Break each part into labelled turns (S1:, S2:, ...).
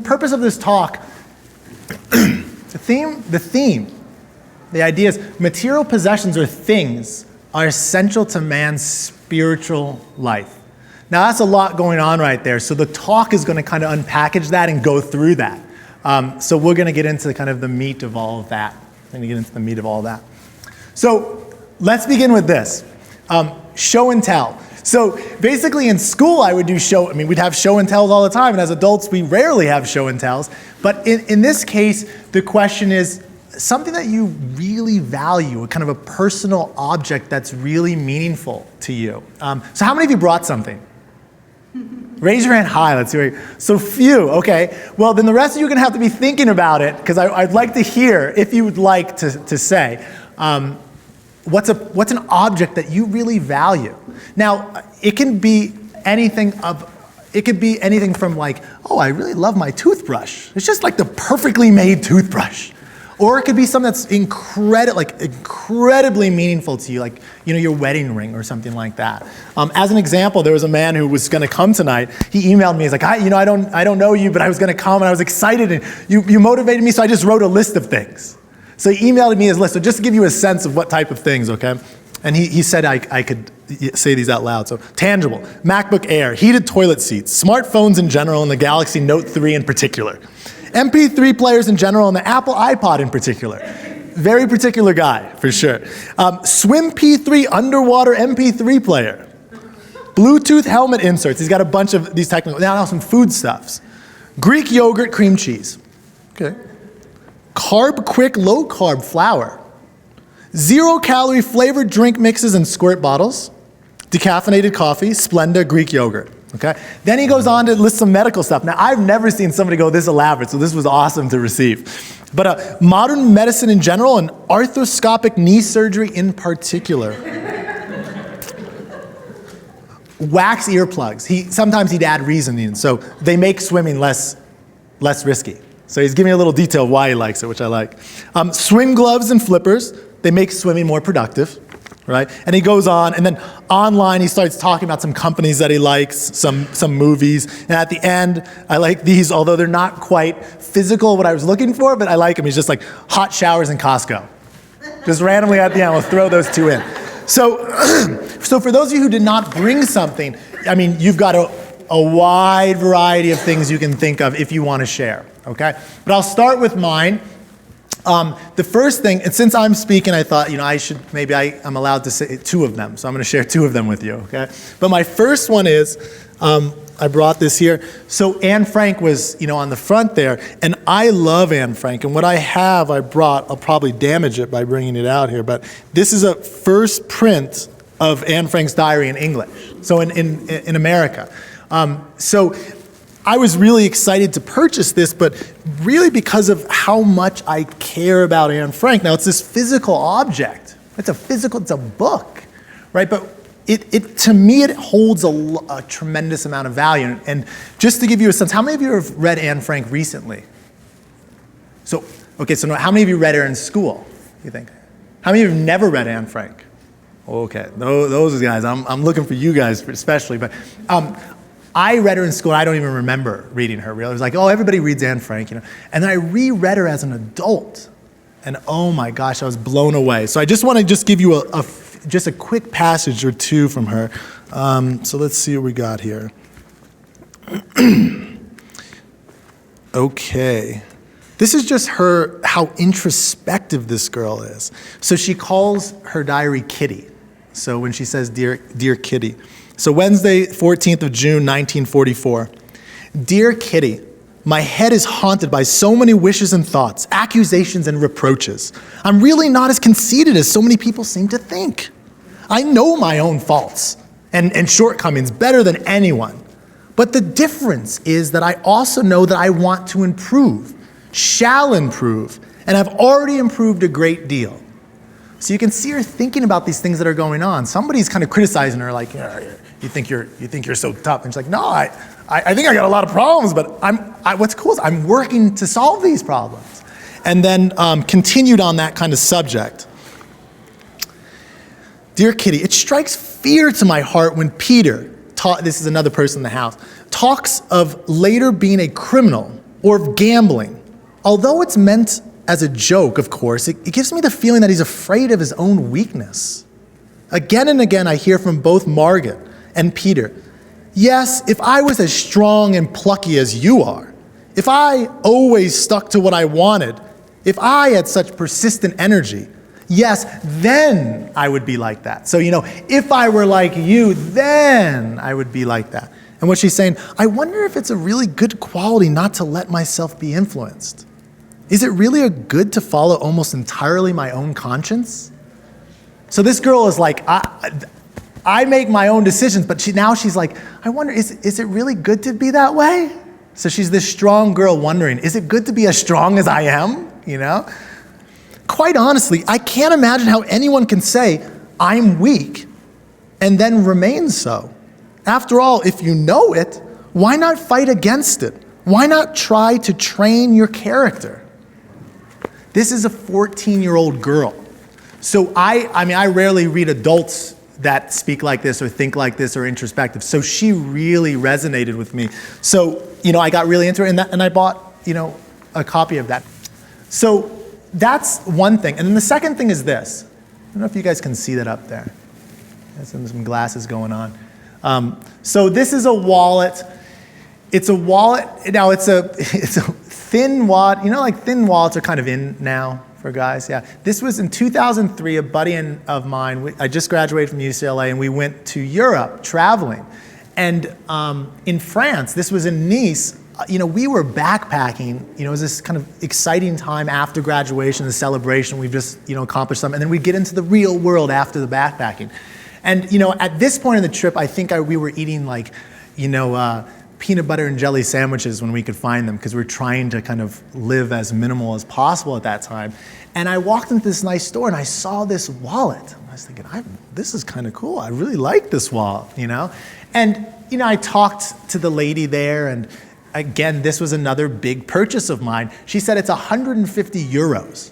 S1: purpose of this talk, the idea is material possessions or things are essential to man's spiritual life. Now that's a lot going on right there. So the talk is going to kind of unpackage that and go through that. So we're going to get into kind of the meat of all of that. So let's begin with this. Show and tell. So basically in school we'd have show and tells all the time, and as adults we rarely have show and tells. But in this case, the question is something that you really value, kind of a personal object that's really meaningful to you. So how many of you brought something? Raise your hand high, let's see. So few, okay. Well, then the rest of you are going to have to be thinking about it, because I'd like to hear, if you would like to say, what's an object that you really value? Now, it can be anything from like, oh, I really love my toothbrush. It's just like the perfectly made toothbrush. Or it could be something that's incredibly meaningful to you, like your wedding ring or something like that. As an example, there was a man who was going to come tonight. He emailed me. He's like, I don't know you, but I was going to come and I was excited, and you motivated me, so I just wrote a list of things. So he emailed me his list. So just to give you a sense of what type of things, okay? And he said I could say these out loud. So tangible: MacBook Air, heated toilet seats, smartphones in general, and the Galaxy Note 3 in particular. MP3 players in general, and the Apple iPod in particular. Very particular guy, for sure. Swim P3 underwater MP3 player. Bluetooth helmet inserts. He's got a bunch of these technical. Now some foodstuffs. Greek yogurt, cream cheese. Okay. Carb quick, low carb flour. 0-calorie flavored drink mixes and squirt bottles. Decaffeinated coffee, Splenda, Greek yogurt. Okay. Then he goes on to list some medical stuff. Now, I've never seen somebody go this elaborate, so this was awesome to receive. But modern medicine in general and arthroscopic knee surgery in particular. Wax earplugs. Sometimes he'd add reasoning, so they make swimming less risky. So he's giving me a little detail of why he likes it, which I like. Swim gloves and flippers. They make swimming more productive. Right? And he goes on, and then online he starts talking about some companies that he likes, some movies, and at the end, I like these, although they're not quite physical what I was looking for, but I like them. He's just like hot showers in Costco. Just randomly at the end, we'll throw those two in. So for those of you who did not bring something, I mean, you've got a wide variety of things you can think of if you want to share, okay? But I'll start with mine. The first thing, and since I'm speaking, I thought, I'm allowed to say two of them, so I'm going to share two of them with you, okay? But my first one is, I brought this here. So Anne Frank was, on the front there, and I love Anne Frank, and what I brought, I'll probably damage it by bringing it out here, but this is a first print of Anne Frank's diary in English, so in America. So I was really excited to purchase this, but really because of how much I care about Anne Frank. Now, it's this physical object. It's a book, right? But to me, it holds a tremendous amount of value. And just to give you a sense, how many of you have read Anne Frank recently? So how many of you read her in school, you think? How many of you have never read Anne Frank? Okay, those guys, I'm looking for you guys especially, but I read her in school. I don't even remember reading her. Really, it was like, oh, everybody reads Anne Frank, And then I reread her as an adult, and oh my gosh, I was blown away. So I just want to give you a quick passage or two from her. So let's see what we got here. Okay, this is just how introspective this girl is. So she calls her diary Kitty. So when she says, "Dear Kitty." So Wednesday, 14th of June, 1944. Dear Kitty, my head is haunted by so many wishes and thoughts, accusations and reproaches. I'm really not as conceited as so many people seem to think. I know my own faults and shortcomings better than anyone. But the difference is that I also know that I want to improve, shall improve, and have already improved a great deal. So you can see her thinking about these things that are going on. Somebody's kind of criticizing her, like, you think you're so tough, and she's like, no, I think I got a lot of problems, but what's cool is I'm working to solve these problems. And then continued on that kind of subject. Dear Kitty, it strikes fear to my heart when Peter, this is another person in the house, talks of later being a criminal or of gambling. Although it's meant as a joke, of course, it gives me the feeling that he's afraid of his own weakness. Again and again, I hear from both Margaret and Peter, yes, if I was as strong and plucky as you are, if I always stuck to what I wanted, if I had such persistent energy, yes, then I would be like that. So, if I were like you, then I would be like that. And what she's saying, I wonder if it's a really good quality not to let myself be influenced. Is it really a good to follow almost entirely my own conscience? So this girl is like, I make my own decisions, but now she's like, I wonder, is it really good to be that way? So she's this strong girl wondering, is it good to be as strong as I am? Quite honestly, I can't imagine how anyone can say, I'm weak, and then remain so. After all, if you know it, why not fight against it? Why not try to train your character? This is a 14-year-old girl. So I rarely read adults that speak like this or think like this or introspective. So she really resonated with me. So, I got really into it and I bought, a copy of that. So that's one thing. And then the second thing is this. I don't know if you guys can see that up there. There's some glasses going on. So this is a wallet. It's a wallet. Now it's a thin wallet. Like thin wallets are kind of in now for guys. Yeah. This was in 2003. A buddy of mine. I just graduated from UCLA, and we went to Europe traveling. And in France, this was in Nice. We were backpacking. It was this kind of exciting time after graduation, the celebration. We've just accomplished something, and then we'd get into the real world after the backpacking. And at this point in the trip, I think we were eating like, peanut butter and jelly sandwiches when we could find them, because we're trying to kind of live as minimal as possible at that time. And I walked into this nice store and I saw this wallet. I was thinking, this is kind of cool. I really like this wallet, And I talked to the lady there, and again, this was another big purchase of mine. She said it's 150 euros.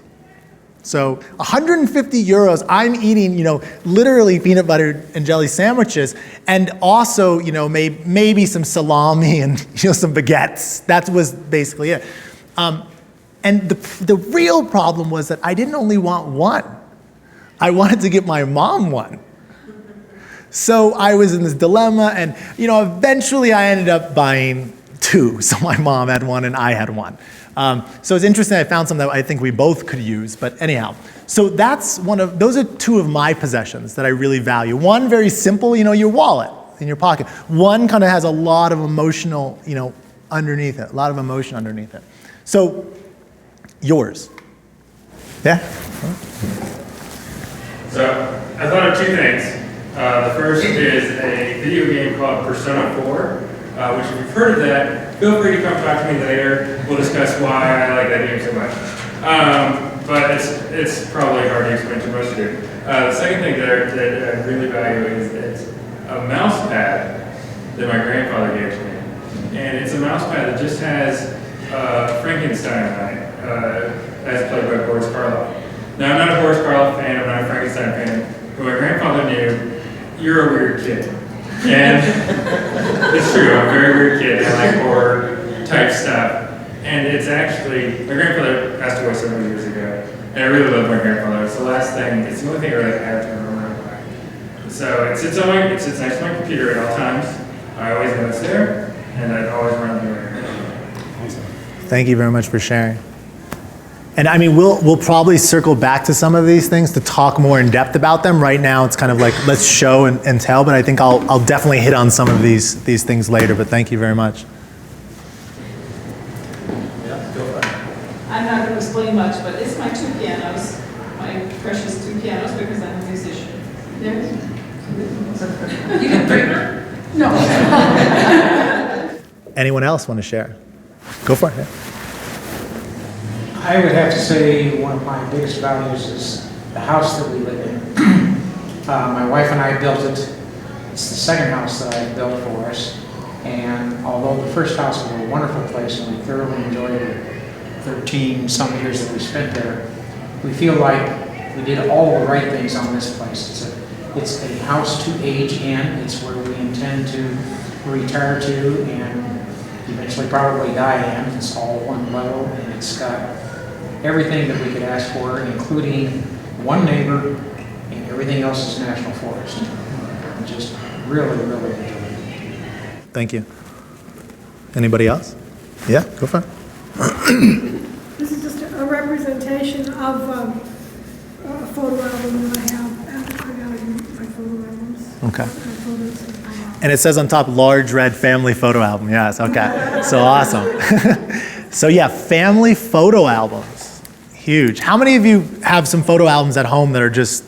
S1: So 150 euros, I'm eating, literally peanut butter and jelly sandwiches, and also, maybe some salami and, some baguettes. That was basically it. And the real problem was that I didn't only want one. I wanted to get my mom one. So I was in this dilemma, and, eventually I ended up buying two. So my mom had one and I had one. So it's interesting, I found something that I think we both could use, but anyhow. So those are two of my possessions that I really value. One, very simple, your wallet in your pocket. One kind of has a lot of emotional, underneath it, a lot of emotion underneath it. So, yours. Yeah?
S2: So, I thought of two things. The first is a video game called Persona 4. Which if you've heard of that, feel free to come talk to me later. We'll discuss why I like that game so much. But it's probably hard to explain to most of you. The second thing that I really value is it's a mouse pad that my grandfather gave to me. And it's a mouse pad that just has Frankenstein on it, as played by Boris Karloff. Now, I'm not a Boris Karloff fan, I'm not a Frankenstein fan, but my grandfather knew, you're a weird kid. And it's true, I'm a very weird kid. I like horror type stuff. And it's actually, my grandfather passed away several years ago. And I really love my grandfather. It's the last thing, it's the only thing I really have to remember. So it sits next to my computer at all times. I always know it's there, and I always run the air.
S1: Thank you very much for sharing. And we'll probably circle back to some of these things to talk more in depth about them. Right now, it's kind of like, let's show and tell, but I think I'll definitely hit on some of these things later, but thank you very much.
S2: Yeah, go for it.
S3: I'm not going to explain much, but it's my two pianos, my precious two pianos, because I'm a musician. There. You can bring her? No.
S1: Anyone else want to share? Go for it. Yeah.
S4: I would have to say one of my biggest values is the house that we live in. My wife and I built it. It's the second house that I built for us. And although the first house was a wonderful place and we thoroughly enjoyed the 13 some years that we spent there, we feel like we did all the right things on this place. It's a house to age in. It's where we intend to retire to and eventually probably Diane. It's all one level, and it's got everything that we could ask for, including one neighbor, and everything else is national forest. Just really, really enjoyed it.
S1: Thank you. Anybody else? Yeah, go for it.
S5: This is just a representation of a photo album that I have. I got my photo albums.
S1: Okay.
S5: Photos.
S1: And it says on top, large red family photo album. Yes, okay. So awesome. So yeah, family photo albums. Huge. How many of you have some photo albums at home that are just,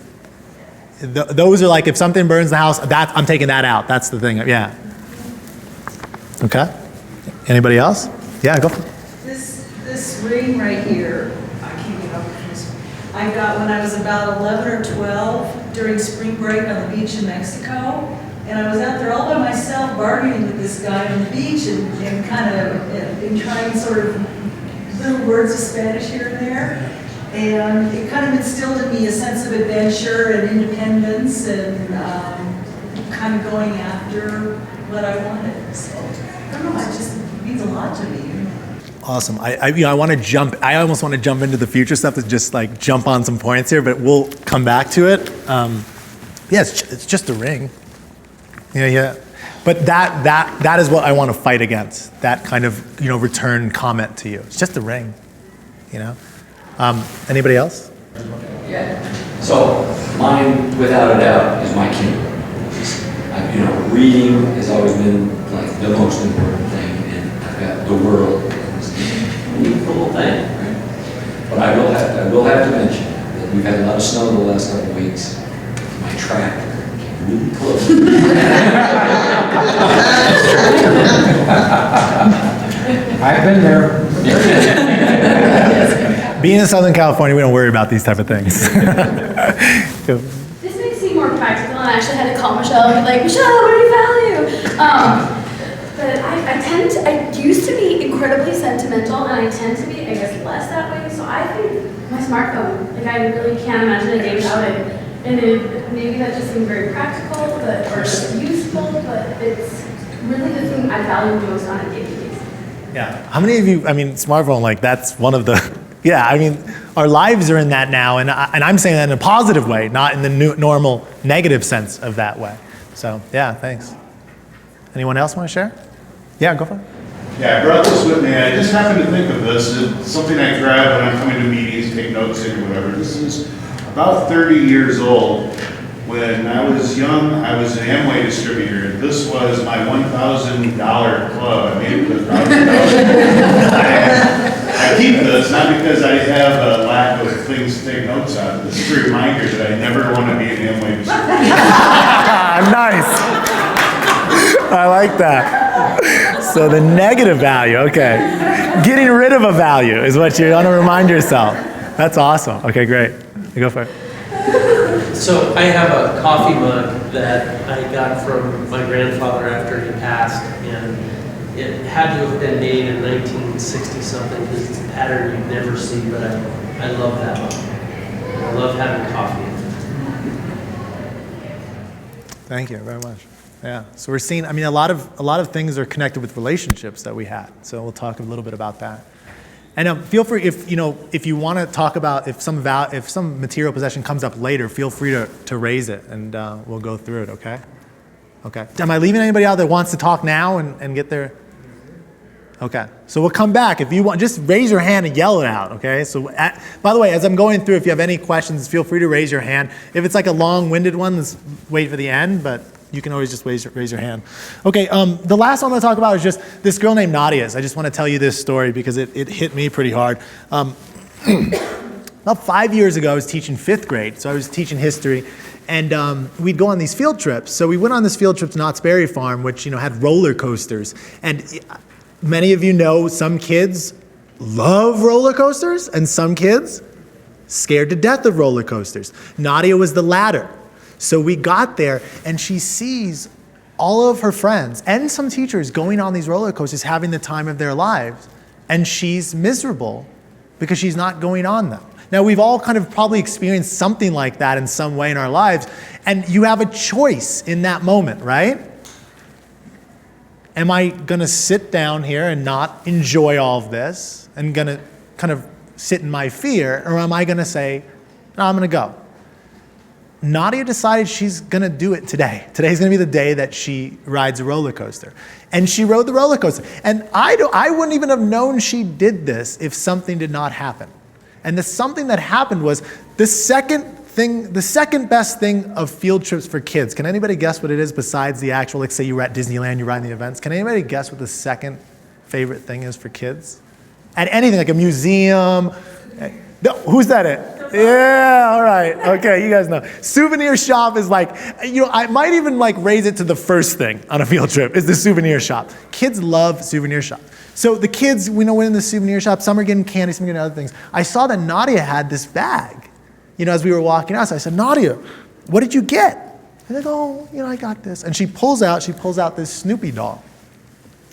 S1: those are like, if something burns the house, I'm taking that out. That's the thing, yeah. Okay. Anybody else? Yeah, go for it.
S6: This ring right here, I can't get over this. I got when I was about 11 or 12 during spring break on the beach in Mexico. And I was out there all by myself bargaining with this guy on the beach and kind of trying sort of little words of Spanish here and there. And it kind of instilled in me a sense of adventure and independence and kind of going after what I wanted. So, I don't know, it just means a lot to me.
S1: Awesome. I want to jump. I almost want to jump into the future stuff to just like jump on some points here, but we'll come back to it. Yeah, it's just a ring. Yeah. But that is what I want to fight against. That kind of return comment to you. It's just a ring. Anybody else?
S7: Yeah. So mine, without a doubt, is my Kindle. Reading has always been like the most important thing, and I've got the world. It's a neat little thing, right? But I will have to mention that we've had a lot of snow the last couple of weeks. My tractor came really close.
S4: I've been there.
S1: Being in Southern California, we don't worry about these type of things.
S8: This makes me more practical, and I actually had to call Michelle and be like, Michelle, what do you value? But I used to be incredibly sentimental, and I tend to be, I guess, less that way. So I think my smartphone, like I really can't imagine a day without it. And maybe that just seemed very practical, or useful, but it's really the thing I value most on a daily basis.
S1: Yeah. How many of you, smartphone, like that's one of the, our lives are in that now, and I'm saying that in a positive way, not in the normal negative sense of that way. So, yeah, thanks. Anyone else want to share? Yeah, go for it.
S9: Yeah, I brought this with me. I just happened to think of this. It's something I grab when I'm coming to meetings, take notes in or whatever. This is about 30 years old. When I was young, I was an Amway distributor. This was my $1,000 club. I made it with $1,000. I keep this not because I have a lack of things to take notes on. This is a reminder that I never want to be an Amway distributor.
S1: Nice. I like that. So the negative value, okay. Getting rid of a value is what you want to remind yourself. That's awesome. Okay, great. You go for it.
S10: So I have a coffee mug that I got from my grandfather after he passed, and it had to have been made in 1960 something because it's a pattern you'd never see, but I love that mug. I love having coffee.
S1: Thank you very much. Yeah. So we're seeing, a lot of things are connected with relationships that we had. So we'll talk a little bit about that. And feel free, if you want to talk about if some material possession comes up later, feel free to raise it, and we'll go through it. Okay. Okay. Am I leaving anybody out that wants to talk now and get there? Okay. So we'll come back. If you want, just raise your hand and yell it out. Okay. So by the way, as I'm going through, if you have any questions, feel free to raise your hand. If it's like a long-winded one, let's wait for the end. But you can always just raise your hand. Okay, the last one I'll talk about is just this girl named Nadia. I just want to tell you this story because it hit me pretty hard. About 5 years ago, I was teaching 5th grade, so I was teaching history, and we'd go on these field trips. So we went on this field trip to Knott's Berry Farm, which had roller coasters. And many of you know some kids love roller coasters, and some kids scared to death of roller coasters. Nadia was the latter. So we got there, and she sees all of her friends and some teachers going on these roller coasters, having the time of their lives, and she's miserable because she's not going on them. Now, we've all kind of probably experienced something like that in some way in our lives, and you have a choice in that moment, right? Am I going to sit down here and not enjoy all of this and going to kind of sit in my fear, or am I going to say, no, I'm going to go? Nadia decided she's going to do it today. Today's going to be the day that she rides a roller coaster. And she rode the roller coaster. And I wouldn't even have known she did this if something did not happen. And the something that happened was the second best thing of field trips for kids. Can anybody guess what it is besides the actual, like say you were at Disneyland, you're riding the events. Can anybody guess what the second favorite thing is for kids? At anything, like a museum. No, who's that at? Yeah, all right. Okay, you guys know. Souvenir shop is like, I might even like raise it to the first thing on a field trip is the souvenir shop. Kids love souvenir shop. So the kids, we know, went in the souvenir shop. Some are getting candy, some are getting other things. I saw that Nadia had this bag, as we were walking out. So I said, Nadia, what did you get? And they go, I got this. And she pulls out this Snoopy doll.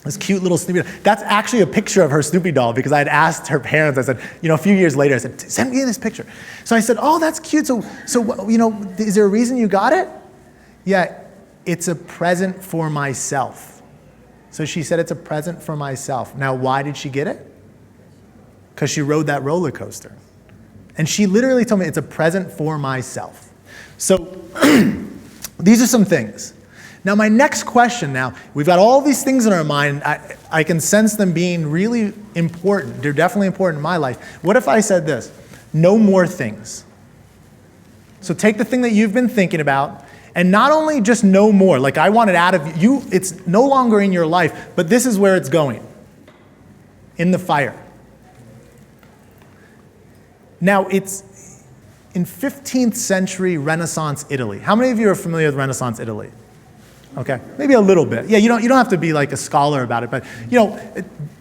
S1: This cute little Snoopy doll. That's actually a picture of her Snoopy doll because I had asked her parents, I said, a few years later, I said, send me this picture. So I said, oh, that's cute. So is there a reason you got it? Yeah, it's a present for myself. So she said, it's a present for myself. Now, why did she get it? Because she rode that roller coaster. And she literally told me, it's a present for myself. So these are some things. Now, my next question we've got all these things in our mind. I can sense them being really important. They're definitely important in my life. What if I said this? No more things. So take the thing that you've been thinking about, and not only just no more, like I want it out of you, it's no longer in your life, but this is where it's going. In the fire. Now, it's in 15th century Renaissance Italy. How many of you are familiar with Renaissance Italy? Okay, maybe a little bit. Yeah, you don't have to be like a scholar about it, but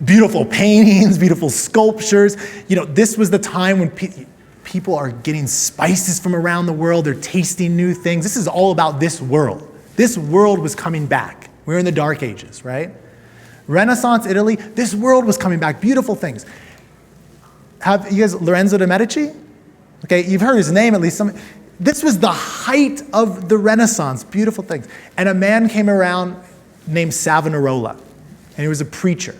S1: beautiful paintings, beautiful sculptures. This was the time when people are getting spices from around the world. They're tasting new things. This is all about this world. This world was coming back. We're in the Dark Ages, right? Renaissance Italy, this world was coming back. Beautiful things. Have you guys Lorenzo de' Medici? Okay, you've heard his name at least. This was the height of the Renaissance, beautiful things. And a man came around named Savonarola, and he was a preacher.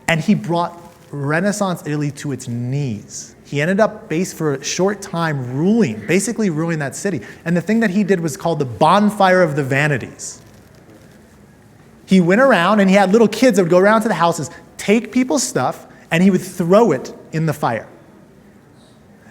S1: And he brought Renaissance Italy to its knees. He ended up, for a short time, basically ruling that city. And the thing that he did was called the bonfire of the vanities. He went around, and he had little kids that would go around to the houses, take people's stuff, and he would throw it in the fire.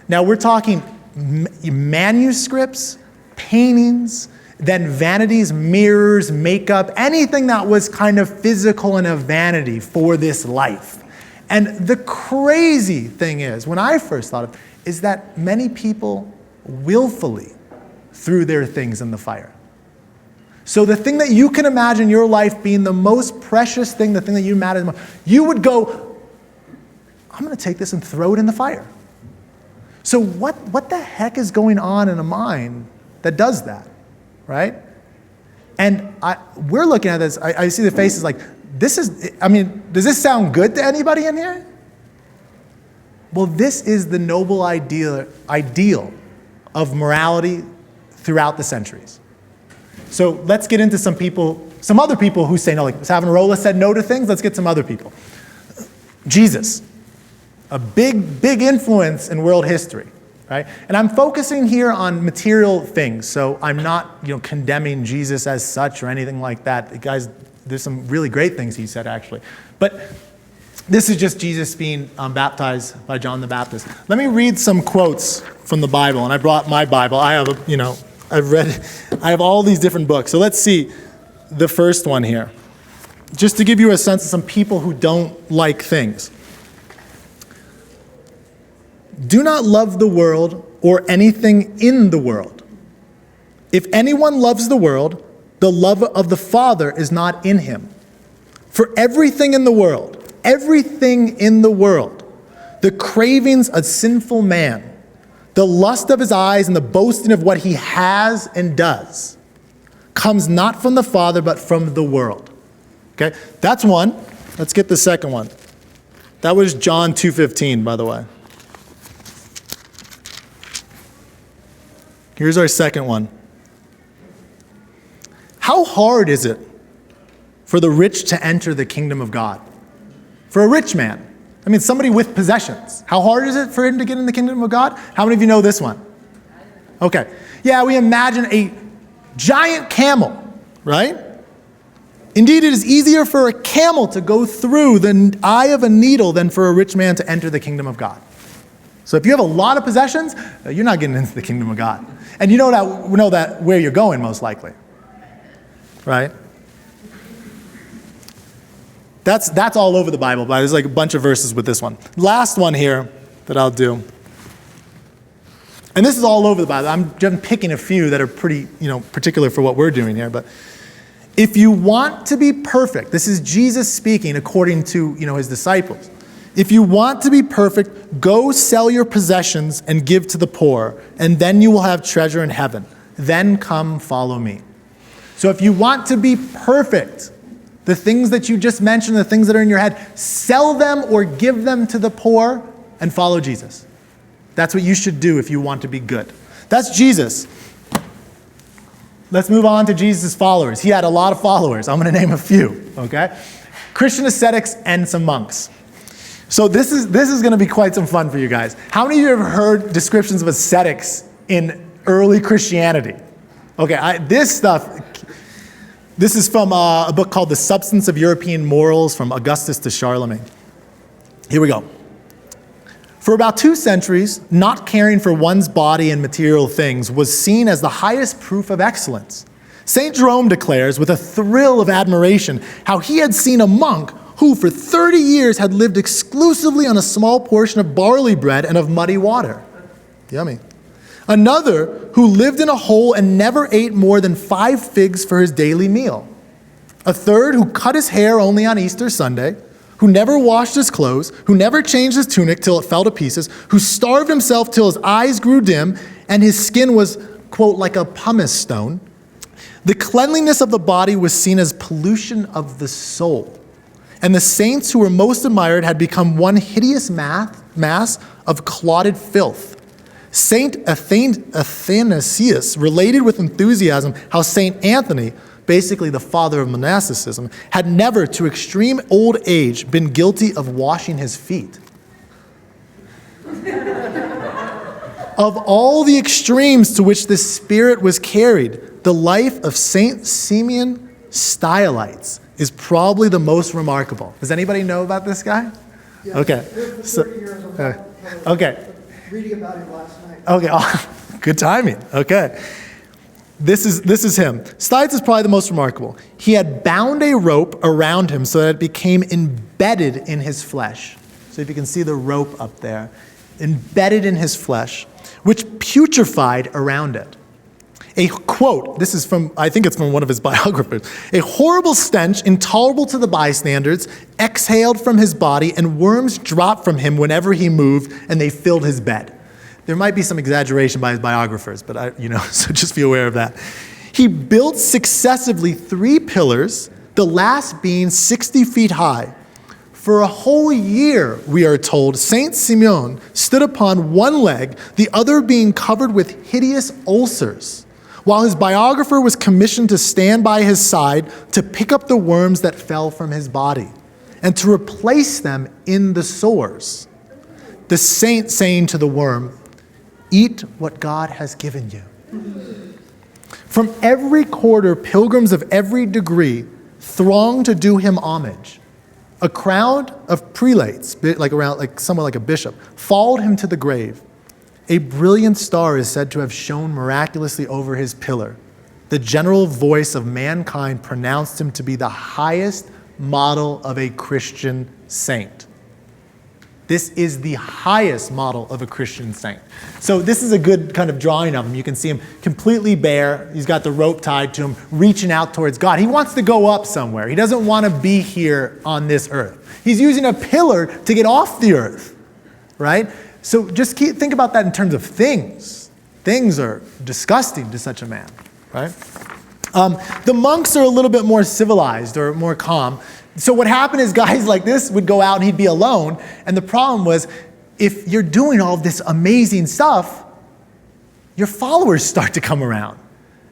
S1: Now, we're talking manuscripts, paintings, then vanities, mirrors, makeup, anything that was kind of physical and a vanity for this life. And the crazy thing is, when I first thought of it, is that many people willfully threw their things in the fire. So the thing that you can imagine your life being the most precious thing, the thing that you matter the most, you would go, I'm going to take this and throw it in the fire. So what the heck is going on in a mind that does that, right? And we're looking at this, I see the faces like, does this sound good to anybody in here? Well, this is the noble ideal of morality throughout the centuries. So let's get into some other people who say no, like Savonarola said no to things, let's get some other people. Jesus. A big influence in world history, right? And I'm focusing here on material things, so I'm not, condemning Jesus as such or anything like that. Guys, there's some really great things he said, actually. But this is just Jesus being baptized by John the Baptist. Let me read some quotes from the Bible, and I brought my Bible. I have all these different books. So let's see the first one here, just to give you a sense of some people who don't like things. Do not love the world or anything in the world. If anyone loves the world, the love of the Father is not in him. For everything in the world, the cravings of sinful man, the lust of his eyes and the boasting of what he has and does, comes not from the Father but from the world. Okay, that's one. Let's get the second one. That was John 2:15, by the way. Here's our second one. How hard is it for the rich to enter the kingdom of God. For a rich man. I mean, somebody with possessions. How hard is it for him to get in the kingdom of God? How many of you know this one? Okay. Yeah, we imagine a giant camel, right? Indeed, it is easier for a camel to go through the eye of a needle than for a rich man to enter the kingdom of God. So if you have a lot of possessions, you're not getting into the kingdom of God. And you know that where you're going, most likely. Right? That's all over the Bible, but there's like a bunch of verses with this one. Last one here that I'll do. And this is all over the Bible. I'm just picking a few that are pretty, particular for what we're doing here. But if you want to be perfect, this is Jesus speaking according to, his disciples. If you want to be perfect, go sell your possessions and give to the poor, and then you will have treasure in heaven. Then come follow me. So if you want to be perfect, the things that you just mentioned, the things that are in your head, sell them or give them to the poor and follow Jesus. That's what you should do if you want to be good. That's Jesus. Let's move on to Jesus' followers. He had a lot of followers. I'm going to name a few, okay? Christian ascetics and some monks. So this is going to be quite some fun for you guys. How many of you have ever heard descriptions of ascetics in early Christianity? Okay, this is from a book called The Substance of European Morals, from Augustus to Charlemagne. Here we go. For about 2 centuries, not caring for one's body and material things was seen as the highest proof of excellence. St. Jerome declares, with a thrill of admiration, how he had seen a monk who for 30 years had lived exclusively on a small portion of barley bread and of muddy water. Yummy. Another who lived in a hole and never ate more than 5 figs for his daily meal. A third who cut his hair only on Easter Sunday, who never washed his clothes, who never changed his tunic till it fell to pieces, who starved himself till his eyes grew dim and his skin was, quote, like a pumice stone. The cleanliness of the body was seen as pollution of the soul. And the saints who were most admired had become one hideous mass of clotted filth. Saint Athanasius related with enthusiasm how Saint Anthony, basically the father of monasticism, had never to extreme old age been guilty of washing his feet. Of all the extremes to which this spirit was carried, the life of Saint Simeon Stylites is probably the most remarkable. Does anybody know about this guy?
S11: Yeah,
S1: Okay. Okay.
S11: Reading about him last night.
S1: Okay, good timing. Okay. This is him. Stylites is probably the most remarkable. He had bound a rope around him so that it became embedded in his flesh. So if you can see the rope up there, embedded in his flesh, which putrefied around it. A quote, this is from, I think it's from one of his biographers, a horrible stench, intolerable to the bystanders, exhaled from his body, and worms dropped from him whenever he moved, and they filled his bed. There might be some exaggeration by his biographers, but so just be aware of that. He built successively 3 pillars, the last being 60 feet high. For a whole year, we are told, Saint Simeon stood upon one leg, the other being covered with hideous ulcers, while his biographer was commissioned to stand by his side to pick up the worms that fell from his body and to replace them in the sores. The saint saying to the worm, "Eat what God has given you." From every quarter, pilgrims of every degree thronged to do him homage. A crowd of prelates, somewhat like a bishop, followed him to the grave. A brilliant star is said to have shone miraculously over his pillar. The general voice of mankind pronounced him to be the highest model of a Christian saint. This is the highest model of a Christian saint. So this is a good kind of drawing of him. You can see him completely bare. He's got the rope tied to him, reaching out towards God. He wants to go up somewhere. He doesn't want to be here on this earth. He's using a pillar to get off the earth, right? So just think about that in terms of things. Things are disgusting to such a man, right? The monks are a little bit more civilized or more calm. So what happened is guys like this would go out and he'd be alone. And the problem was, if you're doing all this amazing stuff, your followers start to come around.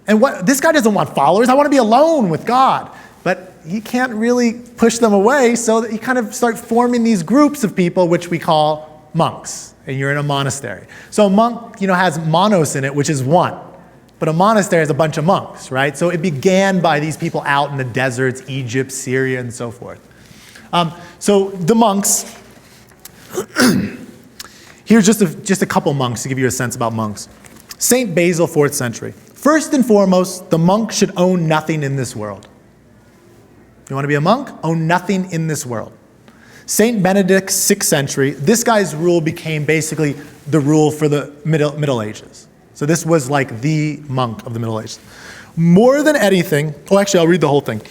S1: And this guy doesn't want followers. I want to be alone with God. But he can't really push them away, so that you kind of start forming these groups of people, which we call monks, and you're in a monastery. So a monk, has monos in it, which is one. But a monastery has a bunch of monks, right? So it began by these people out in the deserts, Egypt, Syria, and so forth. So the monks, here's just a couple monks to give you a sense about monks. Saint Basil, 4th century. First and foremost, the monk should own nothing in this world. You want to be a monk? Own nothing in this world. Saint Benedict, 6th century. This guy's rule became basically the rule for the Middle Ages. So this was like the monk of the Middle Ages. More than anything, actually I'll read the whole thing.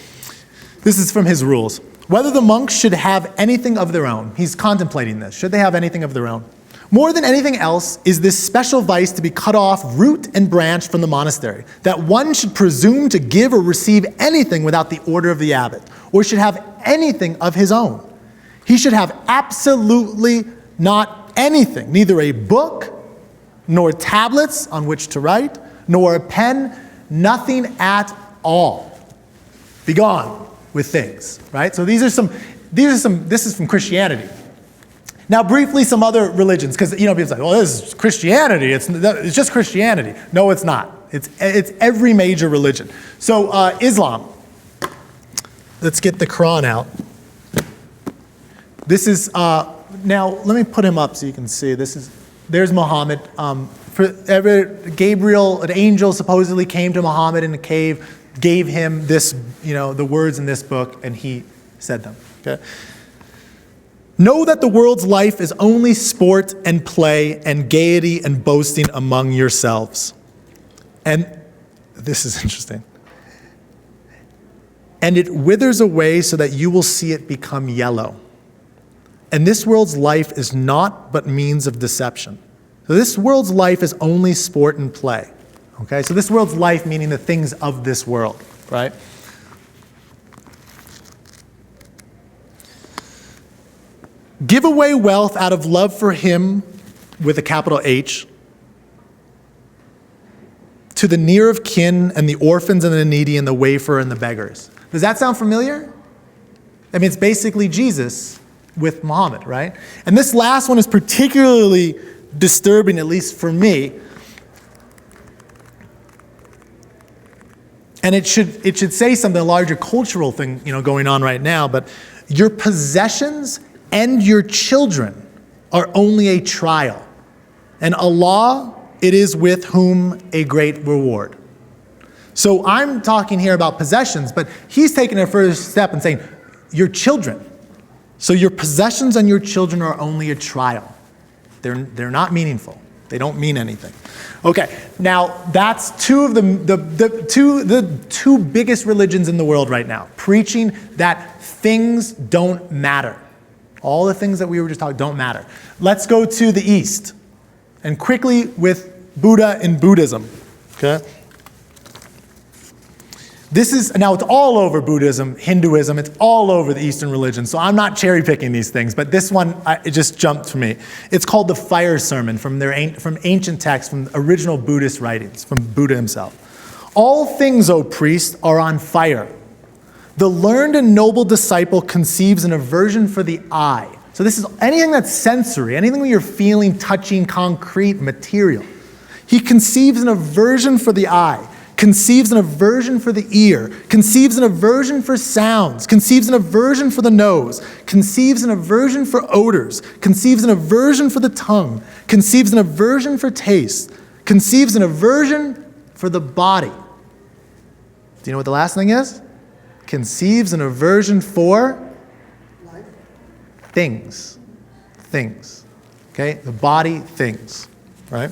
S1: This is from his rules. Whether the monks should have anything of their own. He's contemplating this. Should they have anything of their own? More than anything else is this special vice to be cut off root and branch from the monastery, that one should presume to give or receive anything without the order of the abbot, or should have anything of his own. He should have absolutely not anything, neither a book, nor tablets on which to write, nor a pen, nothing at all. Be gone with things, right? So this is from Christianity. Now briefly, some other religions, because people say, well, this is Christianity, it's just Christianity. No, it's not. It's every major religion. So Islam, let's get the Quran out. This is, now let me put him up so you can see. There's Muhammad. Gabriel, an angel, supposedly came to Muhammad in a cave, gave him this, the words in this book, and he said them. Okay? Know that the world's life is only sport and play and gaiety and boasting among yourselves. And this is interesting. And it withers away so that you will see it become yellow. And this world's life is naught but means of deception. So this world's life is only sport and play. Okay? So this world's life meaning the things of this world, right? Give away wealth out of love for him, with a capital H, to the near of kin and the orphans and the needy and the wafer and the beggars. Does that sound familiar? I mean, it's basically Jesus with Muhammad, right? And this last one is particularly disturbing, at least for me. And it should say something, a larger cultural thing, going on right now, but your possessions and your children are only a trial, and Allah it is with whom a great reward. So I'm talking here about possessions, but he's taking a further step and saying, your children. So your possessions and your children are only a trial. They're not meaningful. They don't mean anything. Okay, now that's two of the two biggest religions in the world right now, preaching that things don't matter. All the things that we were just talking don't matter. Let's go to the East, and quickly with Buddha and Buddhism. Okay. Now it's all over Buddhism, Hinduism, it's all over the Eastern religion, so I'm not cherry picking these things, but this one, it just jumped to me. It's called the Fire Sermon from ancient texts, from original Buddhist writings, from Buddha himself. All things, O priest, are on fire. The learned and noble disciple conceives an aversion for the eye. So this is anything that's sensory, anything that you're feeling, touching, concrete, material. He conceives an aversion for the eye, conceives an aversion for the ear, conceives an aversion for sounds, conceives an aversion for the nose, conceives an aversion for odors, conceives an aversion for the tongue, conceives an aversion for taste, conceives an aversion for the body. Do you know what the last thing is? Conceives an aversion for things. Things. Okay? The body, things. Right?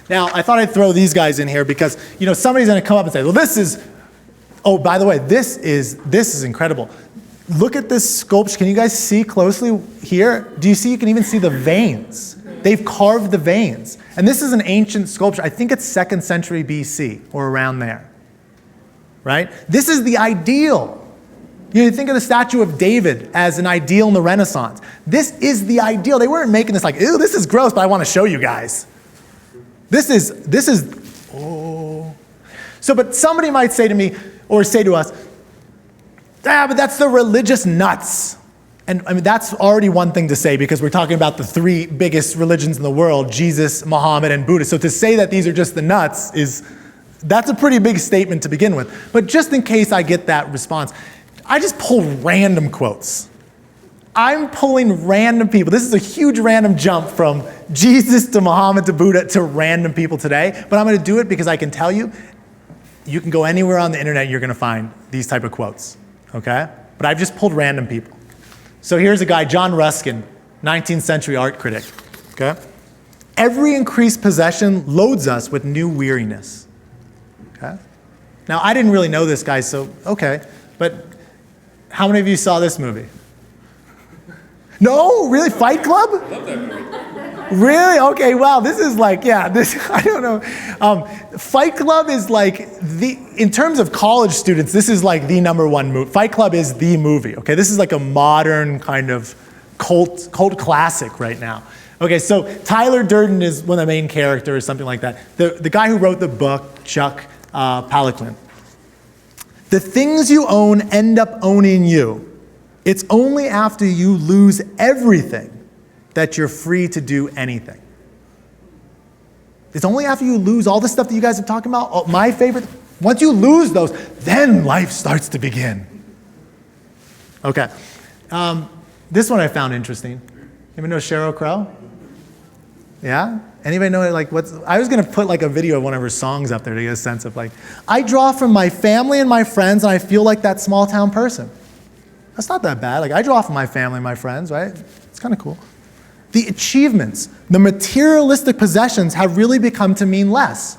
S1: Now, I thought I'd throw these guys in here because, somebody's going to come up and say, well, by the way, this is incredible. Look at this sculpture. Can you guys see closely here? Do you see? You can even see the veins. They've carved the veins. And this is an ancient sculpture. I think it's 2nd century BC or around there. Right? This is the ideal. You think of the statue of David as an ideal in the Renaissance. This is the ideal. They weren't making this like, ew, this is gross, but I want to show you guys. This is, oh. So, but somebody might say to me, or say to us, But that's the religious nuts. And I mean, that's already one thing to say because we're talking about the three biggest religions in the world, Jesus, Muhammad, and Buddha. So to say that these are just the nuts that's a pretty big statement to begin with. But just in case I get that response, I just pull random quotes. I'm pulling random people. This is a huge random jump from Jesus to Muhammad to Buddha to random people today. But I'm going to do it because I can tell you, you can go anywhere on the internet and you're going to find these type of quotes. Okay? But I've just pulled random people. So here's a guy, John Ruskin, 19th century art critic. Okay? Every increased possession loads us with new weariness. Okay? Now, I didn't really know this guy, so okay. But how many of you saw this movie? No? Really? Fight Club?
S2: I love that movie.
S1: Really? Okay, wow, this is like, I don't know. Fight Club is like in terms of college students, this is like the number one movie. Fight Club is the movie, okay? This is like a modern kind of cult classic right now. Okay, so Tyler Durden is one of the main characters, something like that. The guy who wrote the book, Chuck Palahniuk. The things you own end up owning you. It's only after you lose everything that you're free to do anything. It's only after you lose all the stuff that you guys are talking about. Oh, my favorite, once you lose those, then life starts to begin. Okay. This one I found interesting. Anybody know Sheryl Crow? Yeah? Anybody know I was going to put like a video of one of her songs up there to get a sense of like, I draw from my family and my friends and I feel like that small town person. That's not that bad. Like I draw from my family and my friends, right? It's kind of cool. The achievements, the materialistic possessions have really become to mean less.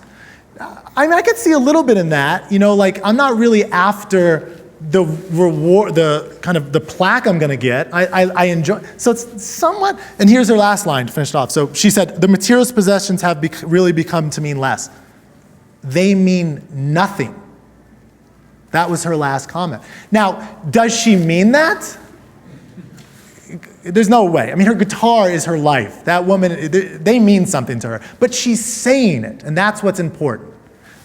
S1: I mean, I could see a little bit in that. Like I'm not really after the reward, the kind of the plaque I'm going to get. I enjoy. So it's somewhat. And here's her last line to finish it off. So she said, the materialist possessions have really become to mean less. They mean nothing. That was her last comment. Now, does she mean that? There's no way. I mean, her guitar is her life. That woman, they mean something to her. But she's saying it, and that's what's important.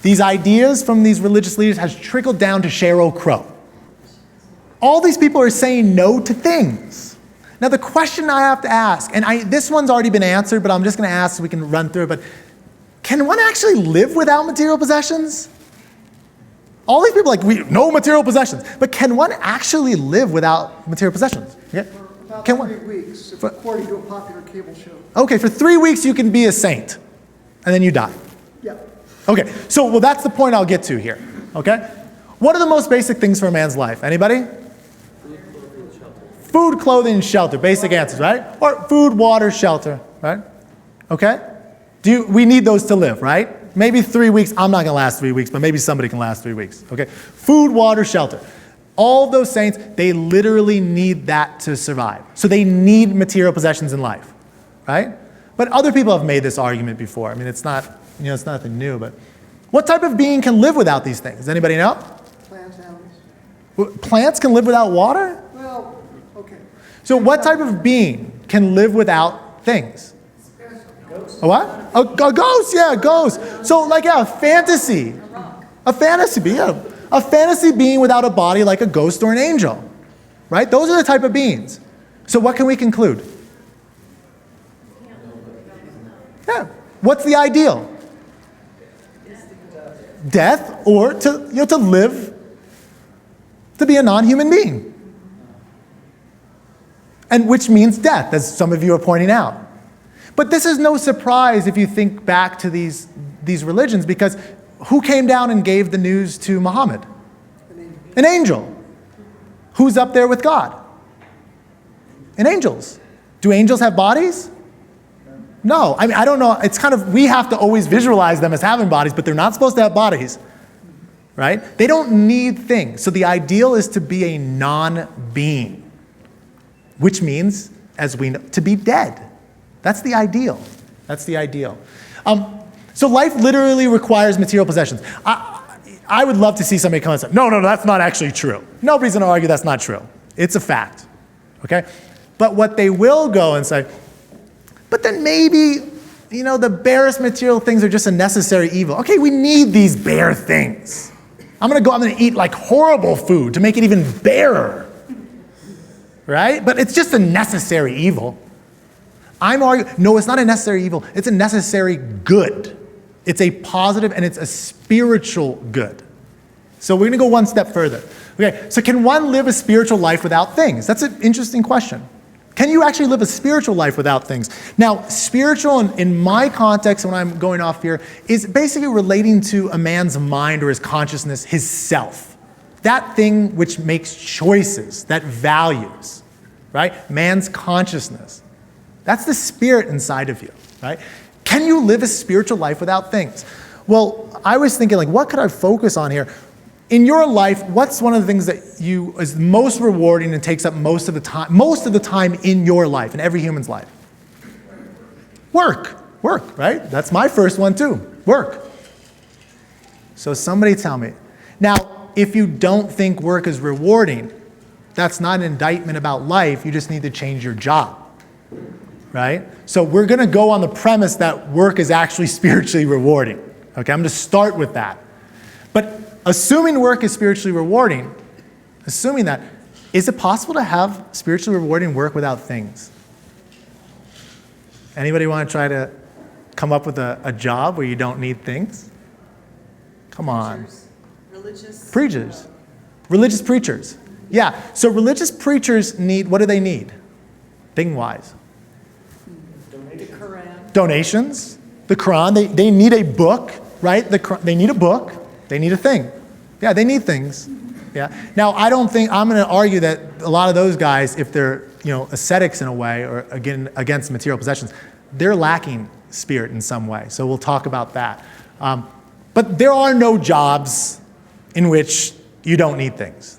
S1: These ideas from these religious leaders has trickled down to Sheryl Crow. All these people are saying no to things. Now, the question I have to ask, and this one's already been answered, but I'm just going to ask so we can run through it, but can one actually live without material possessions? All these people are like, no material possessions. But can one actually live without material possessions? Yeah.
S11: About
S1: Can
S11: 3 weeks, according to a popular cable show.
S1: Okay, for 3 weeks you can be a saint, and then you die.
S11: Yeah.
S1: Okay, so that's the point I'll get to here. Okay? What are the most basic things for a man's life? Anybody? Food, clothing, and shelter. Basic answers, right? Or food, water, shelter, right? Okay? We need those to live, right? Maybe 3 weeks. I'm not going to last 3 weeks, but maybe somebody can last 3 weeks. Okay? Food, water, shelter. All those saints, they literally need that to survive. So they need material possessions in life, right? But other people have made this argument before. I mean, it's not, it's nothing new, but what type of being can live without these things? Does anybody know?
S11: Plants, animals.
S1: Plants can live without water?
S11: Well, okay.
S1: So what type of being can live without things? A what? A ghost, yeah, a ghost. So like, yeah, a fantasy. A fantasy being, yeah. A fantasy being without a body like a ghost or an angel, right? Those are the type of beings. So what can we conclude? Yeah. What's the ideal? Death, or to live, to be a non-human being. And which means death, as some of you are pointing out. But this is no surprise if you think back to these religions, because who came down and gave the news to Muhammad? An angel. Who's up there with God? An angels. Do angels have bodies? No. I mean, I don't know. It's kind of, we have to always visualize them as having bodies, but they're not supposed to have bodies, right? They don't need things. So the ideal is to be a non-being, which means, as we know, to be dead. That's the ideal. That's the ideal. So life literally requires material possessions. I would love to see somebody come and say, no, that's not actually true. Nobody's going to argue that's not true. It's a fact, okay? But what they will go and say, but then maybe, the barest material things are just a necessary evil. Okay, we need these bare things. I'm gonna eat like horrible food to make it even barer, right? But it's just a necessary evil. I'm arguing, no, it's not a necessary evil. It's a necessary good. It's a positive and it's a spiritual good. So we're gonna go one step further. Okay, so can one live a spiritual life without things? That's an interesting question. Can you actually live a spiritual life without things? Now, spiritual in my context, when I'm going off here, is basically relating to a man's mind or his consciousness, his self. That thing which makes choices, that values, right? Man's consciousness. That's the spirit inside of you, right? Can you live a spiritual life without things? Well, I was thinking, like, what could I focus on here? In your life, what's one of the things that is most rewarding and takes up most of the time in your life, in every human's life? Work, right? That's my first one too, work. So somebody tell me. Now, if you don't think work is rewarding, that's not an indictment about life, you just need to change your job, right? So we're gonna go on the premise that work is actually spiritually rewarding, okay? I'm gonna start with that. But assuming work is spiritually rewarding, assuming that, is it possible to have spiritually rewarding work without things? Anybody want to try to come up with a job where you don't need things? Come on. Preachers. Religious preachers. Yeah, so religious preachers need, what do they need? Thing-wise. Donations. The Quran, they need a book, right? They need a book. They need a thing. Yeah, they need things. Yeah. Now, I don't think, I'm going to argue that a lot of those guys, if they're, ascetics in a way, or again, against material possessions, they're lacking spirit in some way. So we'll talk about that. But there are no jobs in which you don't need things.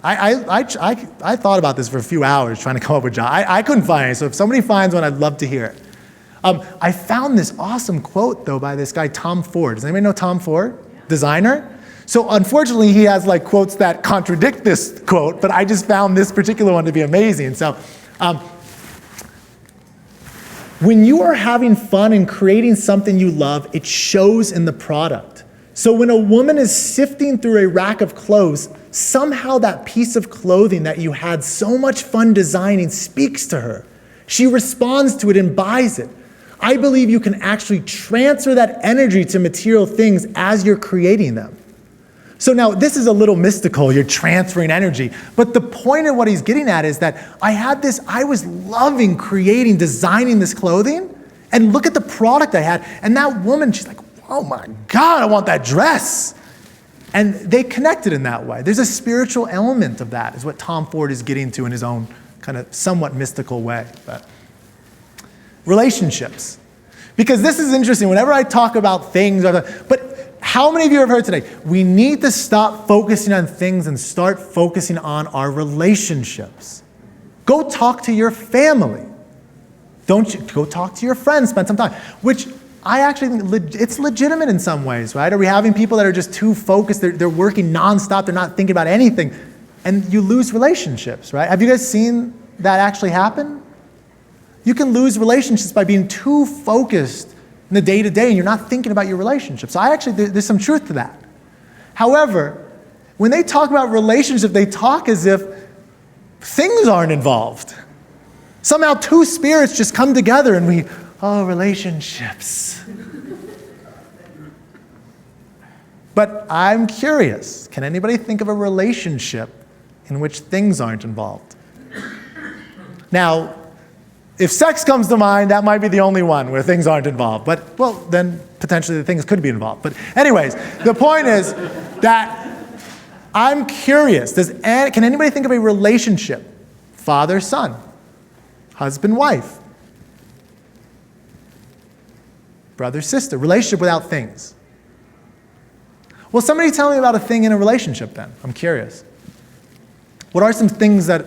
S1: I thought about this for a few hours trying to come up with jobs. I couldn't find any, so if somebody finds one, I'd love to hear it. I found this awesome quote, though, by this guy, Tom Ford. Does anybody know Tom Ford? Designer? So unfortunately, he has like quotes that contradict this quote, but I just found this particular one to be amazing. So when you are having fun and creating something you love, it shows in the product. So when a woman is sifting through a rack of clothes, somehow that piece of clothing that you had so much fun designing speaks to her. She responds to it and buys it. I believe you can actually transfer that energy to material things as you're creating them. So now, this is a little mystical, you're transferring energy, but the point of what he's getting at is that I was loving creating, designing this clothing, and look at the product I had, and that woman, she's like, oh my God, I want that dress. And they connected in that way. There's a spiritual element of that, is what Tom Ford is getting to in his own kind of somewhat mystical way. But relationships. Because this is interesting, whenever I talk about things, but how many of you have heard today? We need to stop focusing on things and start focusing on our relationships. Go talk to your family. Go talk to your friends, spend some time. Which I actually think it's legitimate in some ways, right? Are we having people that are just too focused, they're working nonstop, they're not thinking about anything, and you lose relationships, right? Have you guys seen that actually happen? You can lose relationships by being too focused in the day-to-day and you're not thinking about your relationships. So there's some truth to that. However, when they talk about relationships, they talk as if things aren't involved. Somehow two spirits just come together and relationships. But I'm curious, can anybody think of a relationship in which things aren't involved? Now, if sex comes to mind, that might be the only one where things aren't involved. But, well, then potentially the things could be involved. But anyways, the point is that I'm curious. Can anybody think of a relationship? Father, son, husband, wife, brother, sister, relationship without things. Well, somebody tell me about a thing in a relationship then. I'm curious. What are some things that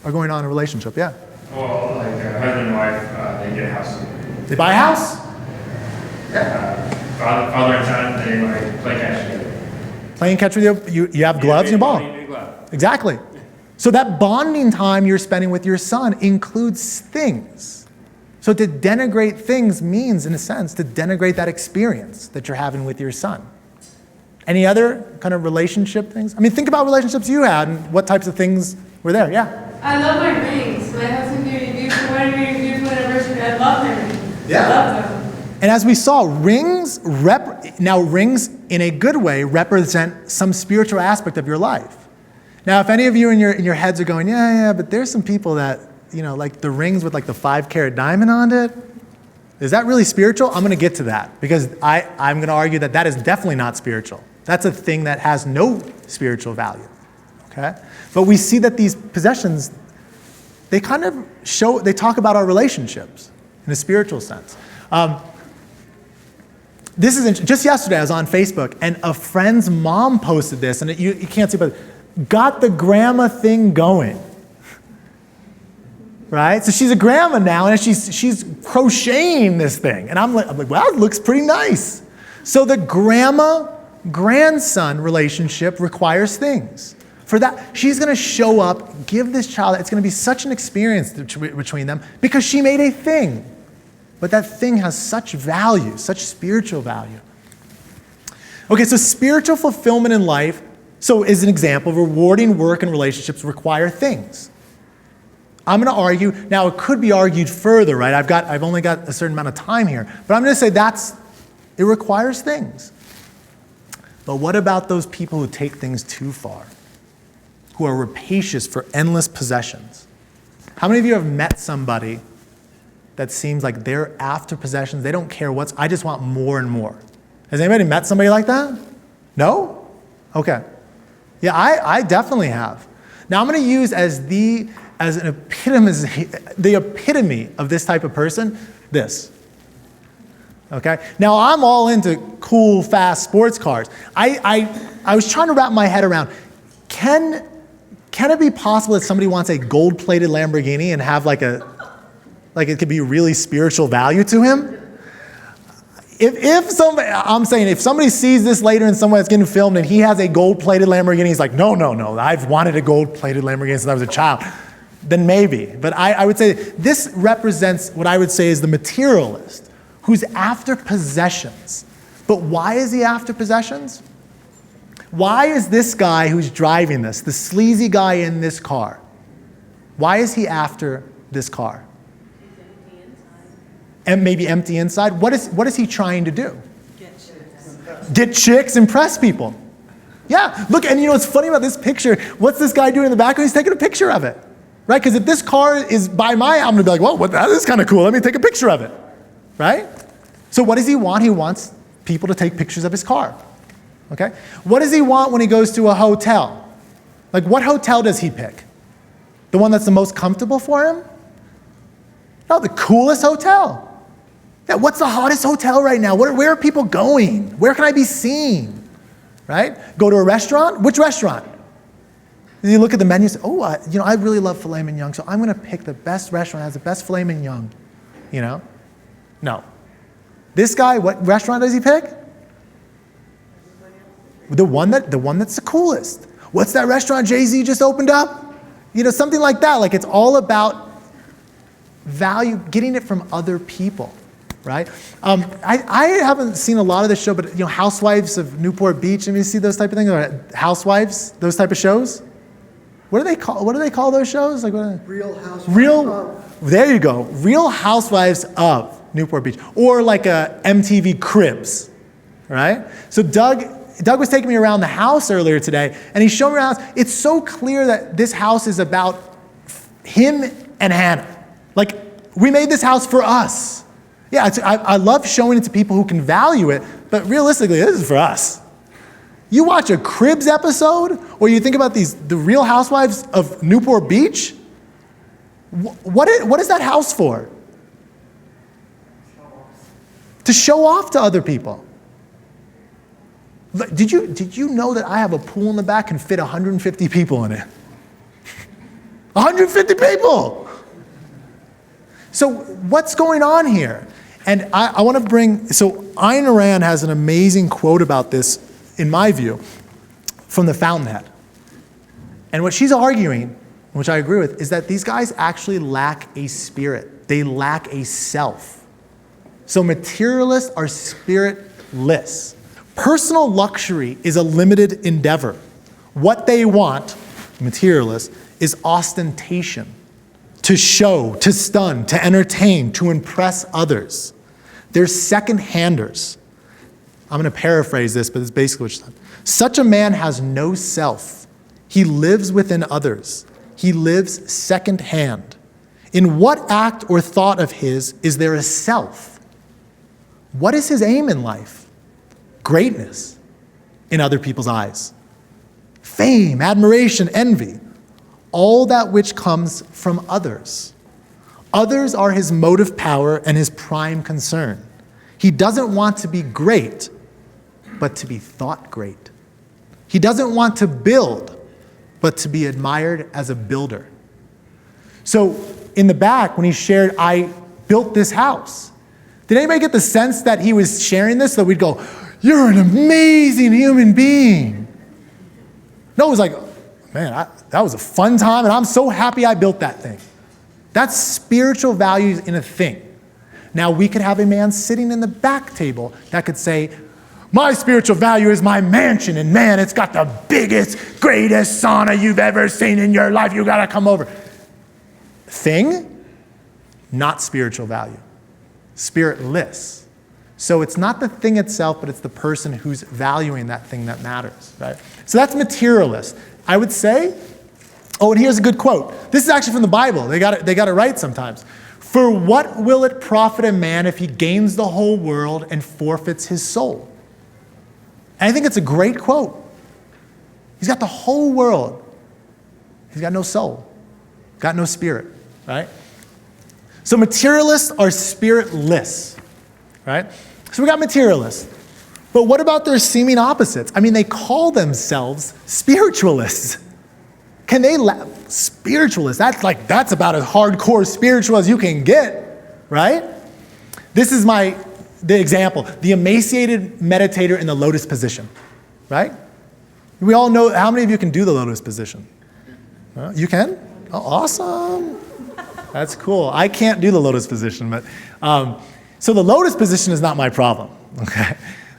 S1: are going on in a relationship? Yeah.
S2: Well, like husband and wife, they get a house.
S1: They buy a house?
S2: Father and son, they like play catch together.
S1: Playing catch with you have gloves and a ball. Exactly. So that bonding time you're spending with your son includes things. So to denigrate things means, in a sense, to denigrate that experience that you're having with your son. Any other kind of relationship things? I mean, think about relationships you had and what types of things were there. Yeah.
S12: I love my rings. My husband gave me beautiful wedding ring, beautiful anniversary. I love my rings.
S1: Yeah.
S12: I love them.
S1: And as we saw, rings in a good way represent some spiritual aspect of your life. Now, if any of you in your heads are going, yeah, but there's some people that, like the rings with like the 5-carat diamond on it, is that really spiritual? I'm going to get to that because I'm going to argue that is definitely not spiritual. That's a thing that has no spiritual value, okay? But we see that these possessions, they talk about our relationships in a spiritual sense. This is just yesterday I was on Facebook and a friend's mom posted this, and you can't see, but got the grandma thing going, right? So she's a grandma now, and she's crocheting this thing, and I'm like, wow, it looks pretty nice. So the grandma-grandson relationship requires things. For that, she's going to show up, give this child, it's going to be such an experience between them because she made a thing. But that thing has such value, such spiritual value. Okay, so spiritual fulfillment in life, so as an example, rewarding work and relationships require things. I'm going to argue, now it could be argued further, right? I've only got a certain amount of time here, but I'm going to say it requires things. But what about those people who take things too far? Who are rapacious for endless possessions? How many of you have met somebody that seems like they're after possessions, they don't care I just want more and more? Has anybody met somebody like that? No? Okay. Yeah, I definitely have. Now I'm going to use the epitome of this type of person, this. Okay? Now I'm all into cool, fast sports cars. I was trying to wrap my head around, can it be possible that somebody wants a gold-plated Lamborghini and have like it could be really spiritual value to him? If somebody sees this later in somewhere that's getting filmed and he has a gold-plated Lamborghini, he's like, no, I've wanted a gold-plated Lamborghini since I was a child, then maybe. But I would say this represents what I would say is the materialist who's after possessions. But why is he after possessions? Why is this guy who's driving this, the sleazy guy in this car, why is he after this car? And maybe empty inside. What is he trying to do? Get chicks, impress people. Yeah, look, and what's funny about this picture, what's this guy doing in the background? He's taking a picture of it, right? Because if this car is by my, I'm gonna be like, well, that is kind of cool. Let me take a picture of it, right? So what does he want? He wants people to take pictures of his car, okay? What does he want when he goes to a hotel? Like, what hotel does he pick? The one that's the most comfortable for him? No, the coolest hotel. Yeah, what's the hottest hotel right now? Where are people going? Where can I be seen? Right? Go to a restaurant? Which restaurant? You look at the menu and say, oh, I really love filet mignon, so I'm going to pick the best restaurant that has the best filet mignon. No. This guy, what restaurant does he pick? The one that's the coolest. What's that restaurant Jay-Z just opened up? Something like that. Like, it's all about value, getting it from other people. Right? I haven't seen a lot of this show, but Housewives of Newport Beach. Have you see those type of things? Or Housewives, those type of shows. What do they call those shows? Like what?
S11: Real Housewives.
S1: There you go. Real Housewives of Newport Beach, or like a MTV Cribs, right? So Doug was taking me around the house earlier today, and he showed me around the house. It's so clear that this house is about him and Hannah. Like, we made this house for us. Yeah, I love showing it to people who can value it, but realistically, this is for us. You watch a Cribs episode, or you think about the Real Housewives of Newport Beach, what is that house for? To show off to other people. Did you know that I have a pool in the back and fit 150 people in it? 150 people! So what's going on here? And I want to so Ayn Rand has an amazing quote about this, in my view, from the Fountainhead. And what she's arguing, which I agree with, is that these guys actually lack a spirit. They lack a self. So materialists are spiritless. Personal luxury is a limited endeavor. What they want, materialists, is ostentation. To show, to stun, to entertain, to impress others. They're second-handers. I'm going to paraphrase this, but it's basically what she said. Such a man has no self. He lives within others. He lives second-hand. In what act or thought of his is there a self? What is his aim in life? Greatness in other people's eyes. Fame, admiration, envy. All that which comes from others. Others are his motive power and his prime concern. He doesn't want to be great, but to be thought great. He doesn't want to build, but to be admired as a builder. So in the back, when he shared, I built this house, did anybody get the sense that he was sharing this? That we'd go, you're an amazing human being. No, it was like, man, that was a fun time, and I'm so happy I built that thing. That's spiritual values in a thing. Now, we could have a man sitting in the back table that could say, my spiritual value is my mansion, and man, it's got the biggest, greatest sauna you've ever seen in your life. You gotta come over. Thing, not spiritual value. Spiritless. So it's not the thing itself, but it's the person who's valuing that thing that matters, right? So that's materialist. I would say, oh, and here's a good quote. This is actually from the Bible. They got it right sometimes. For what will it profit a man if he gains the whole world and forfeits his soul? And I think it's a great quote. He's got the whole world. He's got no soul, got no spirit, right? So materialists are spiritless, right? So we got materialists. But what about their seeming opposites? I mean, they call themselves spiritualists. Can they spiritualists? That's about as hardcore spiritual as you can get, right? This is the example, the emaciated meditator in the lotus position, right? We all know, how many of you can do the lotus position? You can? Oh, awesome. That's cool. I can't do the lotus position, but so the lotus position is not my problem, okay?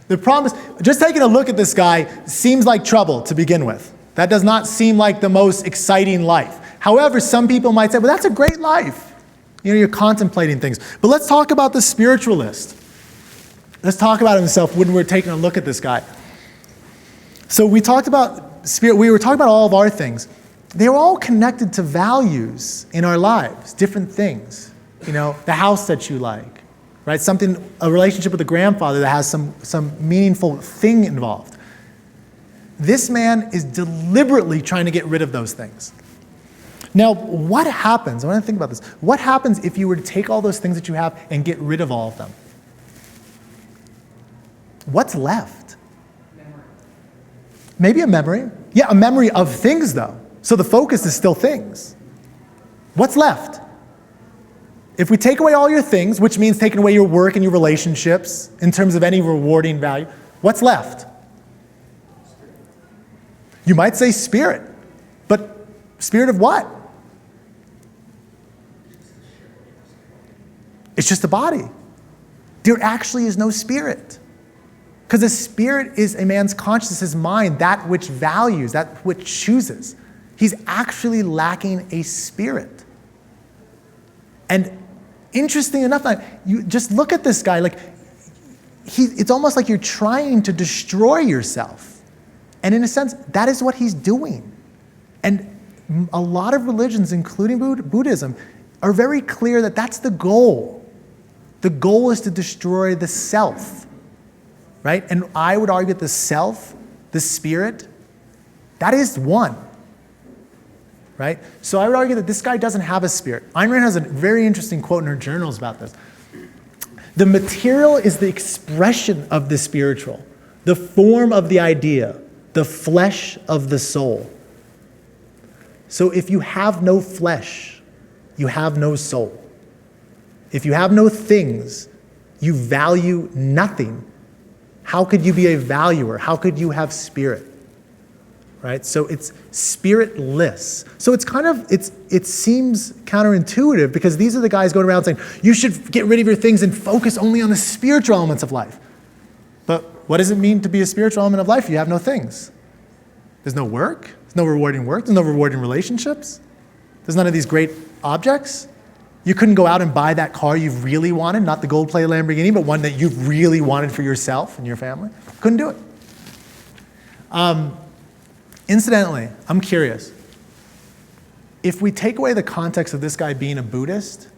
S1: The problem is, just taking a look at this guy seems like trouble to begin with. That does not seem like the most exciting life. However, some people might say, well, that's a great life. You know, you're contemplating things. But let's talk about the spiritualist. Let's talk about himself when we're taking a look at this guy. So we talked about spirit, we were talking about all of our things. They were all connected to values in our lives, different things. You know, the house that you like, right? A relationship with a grandfather that has some meaningful thing involved. This man is deliberately trying to get rid of those things. Now, what happens, I want to think about this, what happens if you were to take all those things that you have and get rid of all of them? What's left? Memory. Maybe a memory. Yeah, a memory of things though. So the focus is still things. What's left? If we take away all your things, which means taking away your work and your relationships in terms of any rewarding value, what's left? You might say spirit, but spirit of what? It's just a body. There actually is no spirit. Because a spirit is a man's consciousness, his mind, that which values, that which chooses. He's actually lacking a spirit. And interesting enough, you just look at this guy, it's almost like you're trying to destroy yourself. And in a sense, that is what he's doing. And a lot of religions, including Buddhism, are very clear that that's the goal. The goal is to destroy the self, right? And I would argue that the self, the spirit, that is one, right? So I would argue that this guy doesn't have a spirit. Ayn Rand has a very interesting quote in her journals about this. The material is the expression of the spiritual, the form of the idea, the flesh of the soul. So if you have no flesh, you have no soul. If you have no things, you value nothing. How could you be a valuer? How could you have spirit? Right? So it's spiritless. So it's it seems counterintuitive because these are the guys going around saying, you should get rid of your things and focus only on the spiritual elements of life. But what does it mean to be a spiritual element of life if you have no things? There's no work. There's no rewarding work. There's no rewarding relationships. There's none of these great objects. You couldn't go out and buy that car you really wanted, not the gold-plated Lamborghini, but one that you really wanted for yourself and your family. Couldn't do it. Incidentally, I'm curious. If we take away the context of this guy being a Buddhist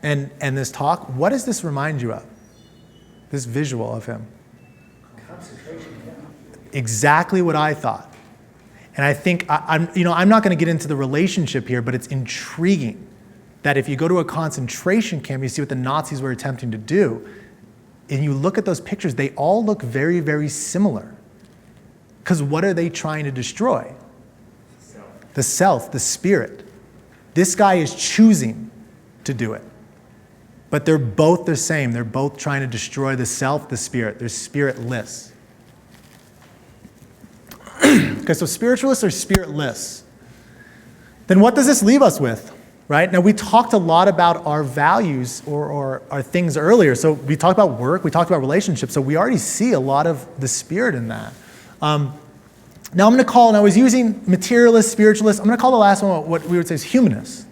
S1: and this talk, what does this remind you of? This visual of him?
S4: Concentration camp.
S1: Exactly what I thought. And I think, I'm not going to get into the relationship here, but it's intriguing that if you go to a concentration camp, you see what the Nazis were attempting to do, and you look at those pictures, they all look very, very similar. Because what are they trying to destroy? The self, the spirit. This guy is choosing to do it. But they're both the same. They're both trying to destroy the self, the spirit. They're spiritless. Okay, so spiritualists are spiritless. Then what does this leave us with? Right? Now, we talked a lot about our values or our things earlier. So we talked about work, we talked about relationships, so we already see a lot of the spirit in that. Now I'm going to call, and I was using materialist, spiritualist, I'm going to call the last one what we would say is humanist.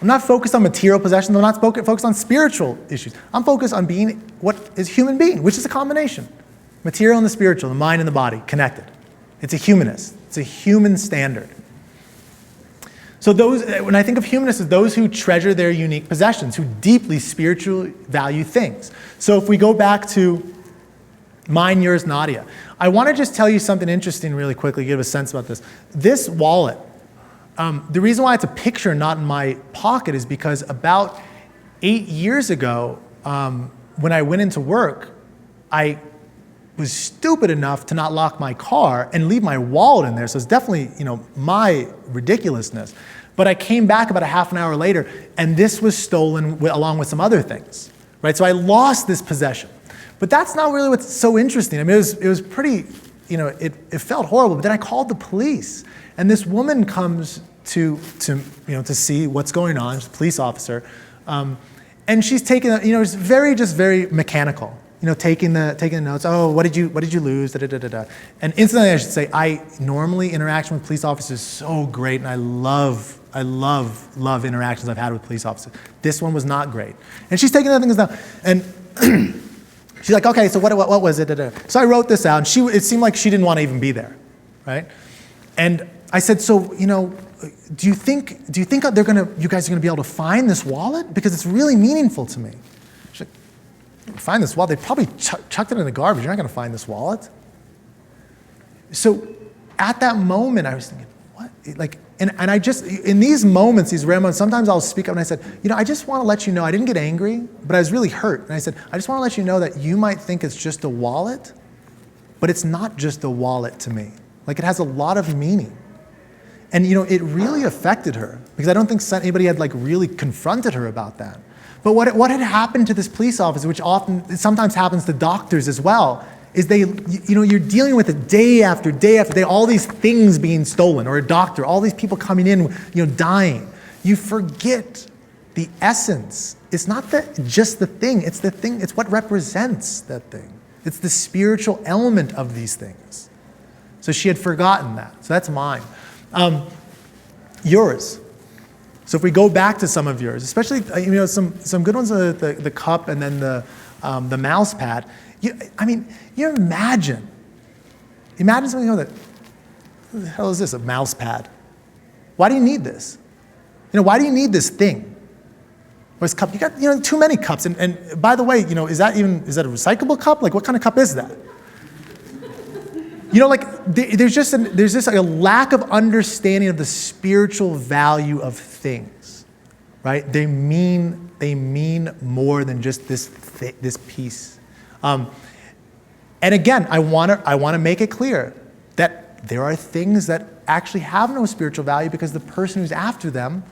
S1: I'm not focused on material possessions, I'm not focused on spiritual issues. I'm focused on being what is human being, which is a combination. Material and the spiritual, the mind and the body, connected. It's a humanist. It's a human standard. So those, when I think of humanists, it's those who treasure their unique possessions, who deeply spiritually value things. So if we go back to mine, yours, Nadia, I want to just tell you something interesting really quickly, give a sense about this. This wallet, the reason why it's a picture not in my pocket is because about 8 years ago, when I went into work, I was stupid enough to not lock my car and leave my wallet in there. So it's definitely, my ridiculousness. But I came back about a half an hour later, and this was stolen along with some other things, right? So I lost this possession. But that's not really what's so interesting. I mean, it was pretty, it felt horrible. But then I called the police, and this woman comes to see what's going on. She's a police officer, and she's taking, it's very mechanical. Taking the notes. Oh, what did you lose? Da, da, da, da. And instantly, I should say, I normally interaction with police officers is so great, and I love interactions I've had with police officers. This one was not great. And she's taking the things down, and she's like, okay, so what was it? Da, da. So I wrote this out, and it seemed like she didn't want to even be there, right? And I said, so do you think you guys are gonna be able to find this wallet, because it's really meaningful to me? Find this wallet. They probably chucked it in the garbage. You're not going to find this wallet. So at that moment, I was thinking, what? And I just, in these moments, these rare moments, sometimes I'll speak up and I said, I just want to let you know, I didn't get angry, but I was really hurt. And I said, I just want to let you know that you might think it's just a wallet, but it's not just a wallet to me. It has a lot of meaning. And, it really affected her, because I don't think anybody had really confronted her about that. But what had happened to this police officer, which sometimes happens to doctors as well, is you're dealing with it day after day after day, all these things being stolen, or a doctor, all these people coming in, dying. You forget the essence. It's not just the thing, it's what represents that thing. It's the spiritual element of these things. So she had forgotten that. So that's mine. Yours. So if we go back to some of yours, especially some good ones, the cup and then the mouse pad. You imagine something that, what the hell is this, a mouse pad? Why do you need this? Why do you need this thing? Or this cup? You got too many cups. And by the way, is that a recyclable cup? What kind of cup is that? There's just a lack of understanding of the spiritual value of things, right? They mean more than just this piece. And again, I want to make it clear that there are things that actually have no spiritual value, because the person who's after them,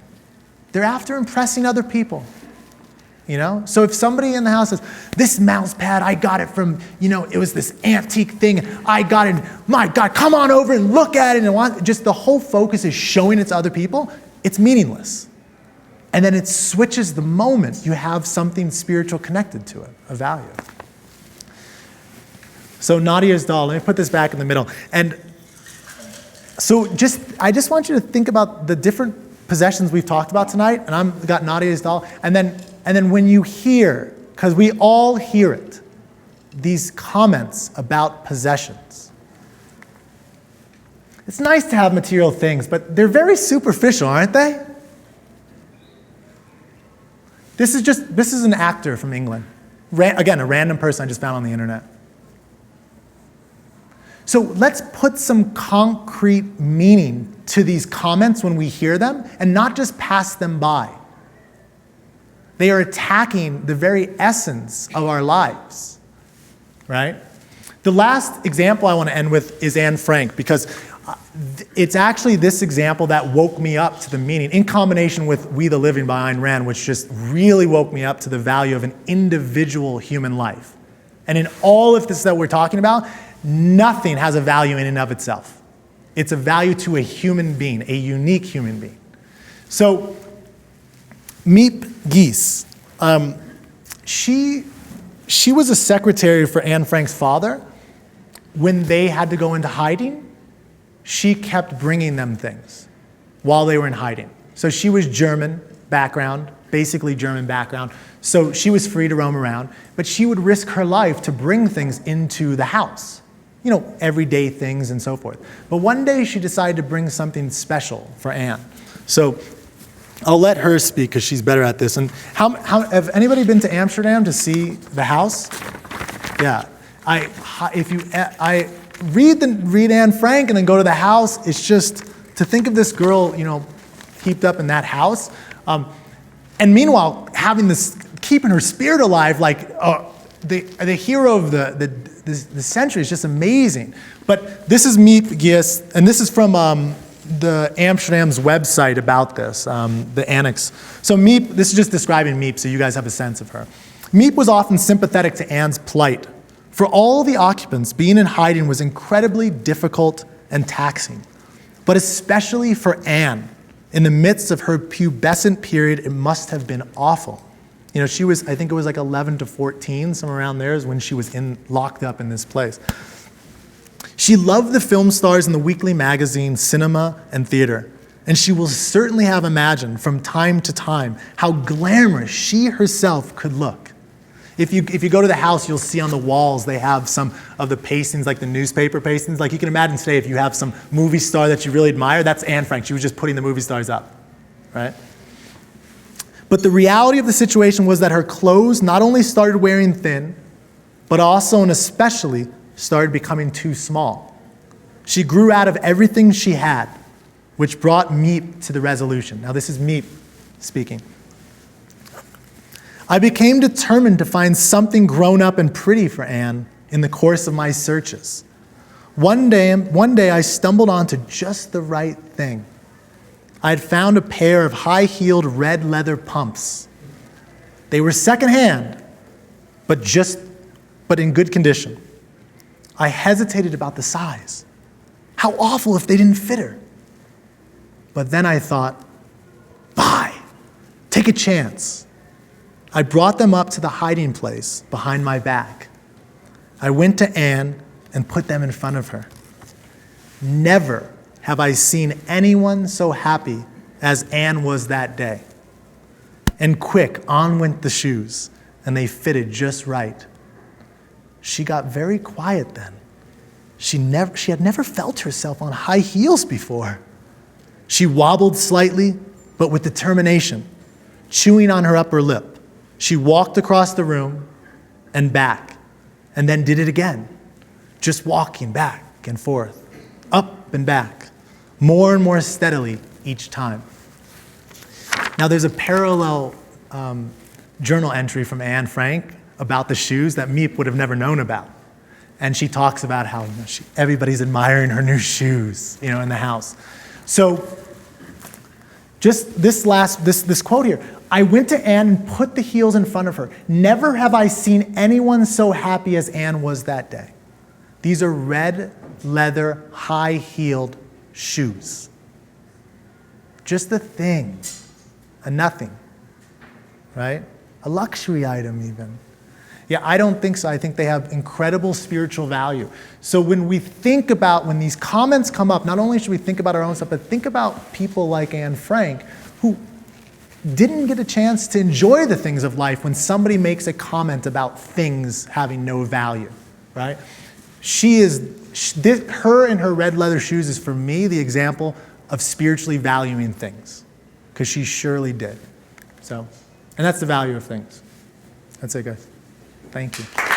S1: they're after impressing other people. So if somebody in the house says, this mouse pad, I got it from, it was this antique thing, I got it, my God, come on over and look at it, and just the whole focus is showing it to other people, it's meaningless. And then it switches the moment you have something spiritual connected to it, a value. So Nadia's doll, let me put this back in the middle. And so I just want you to think about the different possessions we've talked about tonight, and I've got Nadia's doll, and then when you hear, because we all hear it, these comments about possessions. It's nice to have material things, but they're very superficial, aren't they? This is an actor from England. Again, a random person I just found on the internet. So let's put some concrete meaning to these comments when we hear them and not just pass them by. They are attacking the very essence of our lives, right? The last example I want to end with is Anne Frank, because it's actually this example that woke me up to the meaning, in combination with We the Living by Ayn Rand, which just really woke me up to the value of an individual human life. And in all of this that we're talking about, nothing has a value in and of itself. It's a value to a human being, a unique human being. So, Miep Gies, she was a secretary for Anne Frank's father. When they had to go into hiding, she kept bringing them things while they were in hiding. So she was German background, basically German background, so she was free to roam around, but she would risk her life to bring things into the house. You know, everyday things and so forth. But one day she decided to bring something special for Anne. So I'll let her speak because she's better at this. And have anybody been to Amsterdam to see the house? Yeah. I read Anne Frank and then go to the house. It's just to think of this girl, you know, heaped up in that house. And meanwhile, keeping her spirit alive, like the hero of the century is just amazing. But this is Miep Gies, and this is from the Amsterdam's website about this, the annex. So Miep, this is just describing Miep, so you guys have a sense of her. Miep was often sympathetic to Anne's plight. For all the occupants, being in hiding was incredibly difficult and taxing. But especially for Anne, in the midst of her pubescent period, it must have been awful. You know, she was, I think it was like 11 to 14, somewhere around there is when she was locked up in this place. She loved the film stars in the weekly magazine, cinema, and theater. And she will certainly have imagined from time to time how glamorous she herself could look. If you go to the house, you'll see on the walls they have some of the pastings, like the newspaper pastings. Like you can imagine today if you have some movie star that you really admire, that's Anne Frank. She was just putting the movie stars up, right? But the reality of the situation was that her clothes not only started wearing thin, but also and especially started becoming too small. She grew out of everything she had, which brought Miep to the resolution. Now this is Miep speaking. I became determined to find something grown up and pretty for Anne in the course of my searches. One day I stumbled onto just the right thing. I had found a pair of high-heeled red leather pumps. They were secondhand, but in good condition. I hesitated about the size. How awful if they didn't fit her. But then I thought, buy, take a chance. I brought them up to the hiding place behind my back. I went to Anne and put them in front of her. Never have I seen anyone so happy as Anne was that day. And quick, on went the shoes, and they fitted just right. She got very quiet then. She had never felt herself on high heels before. She wobbled slightly, but with determination, chewing on her upper lip. She walked across the room and back, and then did it again, just walking back and forth, up and back, more and more steadily each time. Now there's a parallel journal entry from Anne Frank about the shoes that Miep would have never known about. And she talks about how everybody's admiring her new shoes, in the house. So just this quote here, I went to Anne and put the heels in front of her. Never have I seen anyone so happy as Anne was that day. These are red leather, high-heeled shoes. Just a thing, a nothing, right? A luxury item even. Yeah, I don't think so. I think they have incredible spiritual value. So when we think about, when these comments come up, not only should we think about our own stuff, but think about people like Anne Frank, who didn't get a chance to enjoy the things of life when somebody makes a comment about things having no value, right? Her and her red leather shoes is, for me, the example of spiritually valuing things, because she surely did. So, and that's the value of things. That's it, guys. Thank you.